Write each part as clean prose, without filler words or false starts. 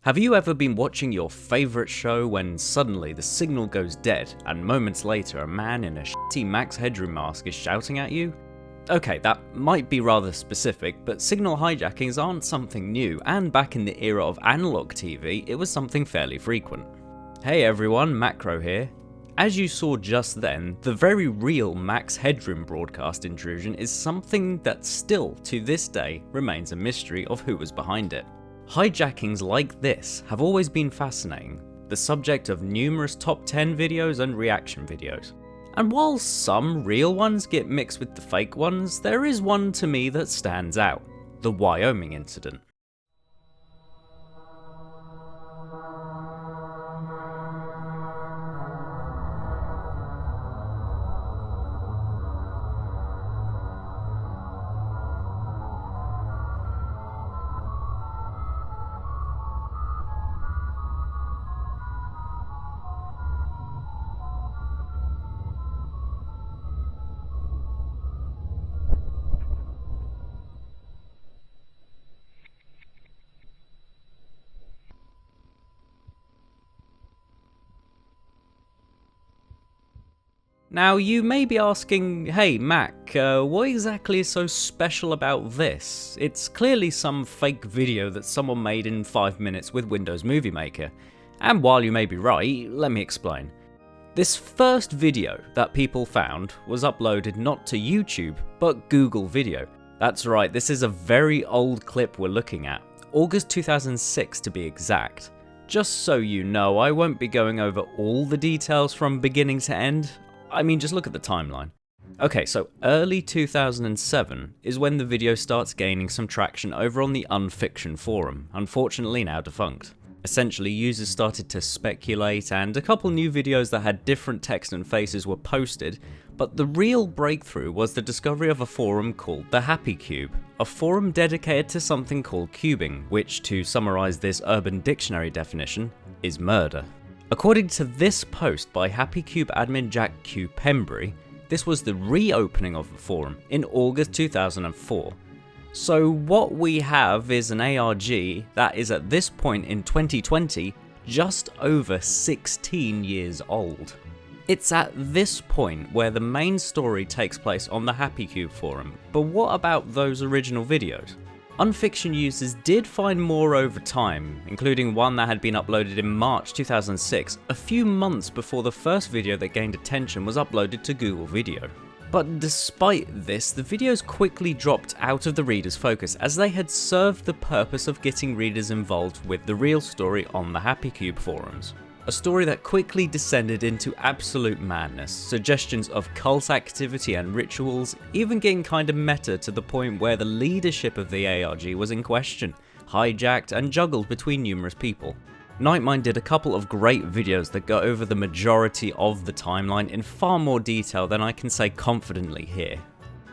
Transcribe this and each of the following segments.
Have you ever been watching your favourite show when suddenly the signal goes dead and moments later a man in a shitty Max Headroom mask is shouting at you? Okay, that might be rather specific, but signal hijackings aren't something new, and back in the era of analog TV, it was something fairly frequent. Hey everyone, Macro here. As you saw just then, the very real Max Headroom broadcast intrusion is something that still, to this day, remains a mystery of who was behind it. Hijackings like this have always been fascinating, the subject of numerous top 10 videos and reaction videos. And while some real ones get mixed with the fake ones, there is one to me that stands out: the Wyoming Incident. Now you may be asking, hey Mac, what exactly is so special about this? It's clearly some fake video that someone made in 5 minutes with Windows Movie Maker. And while you may be right, let me explain. This first video that people found was uploaded not to YouTube, but Google Video. That's right, this is a very old clip we're looking at, August 2006 to be exact. Just so you know, I won't be going over all the details from beginning to end. I mean, just look at the timeline. Okay, so early 2007 is when the video starts gaining some traction over on the Unfiction forum, unfortunately now defunct. Essentially, users started to speculate, and a couple new videos that had different text and faces were posted, but the real breakthrough was the discovery of a forum called the Happy Cube, a forum dedicated to something called cubing, which, to summarize this Urban Dictionary definition, is murder. According to this post by Happy Cube admin Jack Q. Pembry, this was the reopening of the forum in August 2004. So what we have is an ARG that is at this point in 2020 just over 16 years old. It's at this point where the main story takes place on the Happy Cube forum, but what about those original videos? Unfiction users did find more over time, including one that had been uploaded in March 2006, a few months before the first video that gained attention was uploaded to Google Video. But despite this, the videos quickly dropped out of the reader's focus as they had served the purpose of getting readers involved with the real story on the Happy Cube forums. A story that quickly descended into absolute madness, suggestions of cult activity and rituals, even getting kinda meta to the point where the leadership of the ARG was in question, hijacked and juggled between numerous people. Nightmind did a couple of great videos that go over the majority of the timeline in far more detail than I can say confidently here.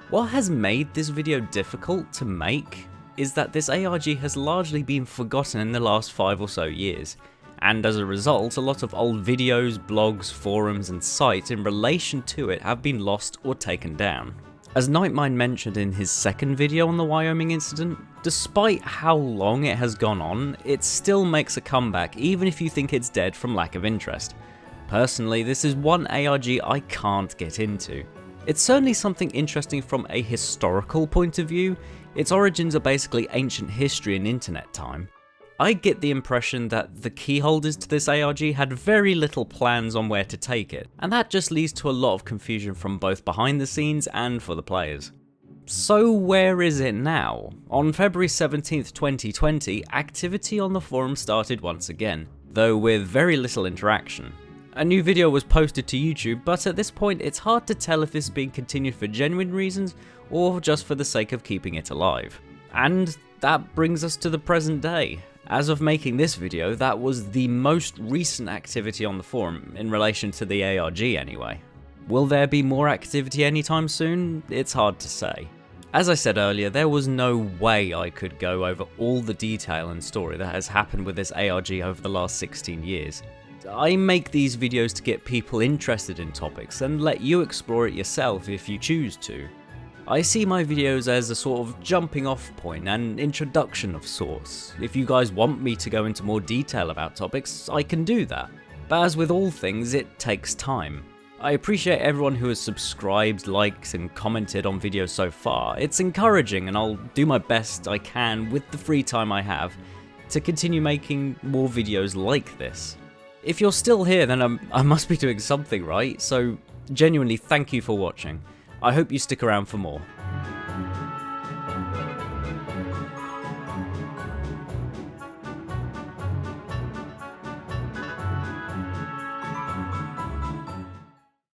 What has made this video difficult to make is that this ARG has largely been forgotten in the last 5 or so years. And as a result, a lot of old videos, blogs, forums and sites in relation to it have been lost or taken down. As Nightmind mentioned in his second video on the Wyoming Incident, despite how long it has gone on, it still makes a comeback even if you think it's dead from lack of interest. Personally, this is one ARG I can't get into. It's certainly something interesting from a historical point of view. Its origins are basically ancient history in internet time. I get the impression that the keyholders to this ARG had very little plans on where to take it, and that just leads to a lot of confusion from both behind the scenes and for the players. So where is it now? On February 17th, 2020, activity on the forum started once again, though with very little interaction. A new video was posted to YouTube, but at this point it's hard to tell if this is being continued for genuine reasons or just for the sake of keeping it alive. And that brings us to the present day. As of making this video, that was the most recent activity on the forum, in relation to the ARG anyway. Will there be more activity anytime soon? It's hard to say. As I said earlier, there was no way I could go over all the detail and story that has happened with this ARG over the last 16 years. I make these videos to get people interested in topics and let you explore it yourself if you choose to. I see my videos as a sort of jumping off point and introduction of sorts. If you guys want me to go into more detail about topics, I can do that. But as with all things, it takes time. I appreciate everyone who has subscribed, liked and commented on videos so far. It's encouraging and I'll do my best I can with the free time I have to continue making more videos like this. If you're still here, then I must be doing something right, so genuinely thank you for watching. I hope you stick around for more.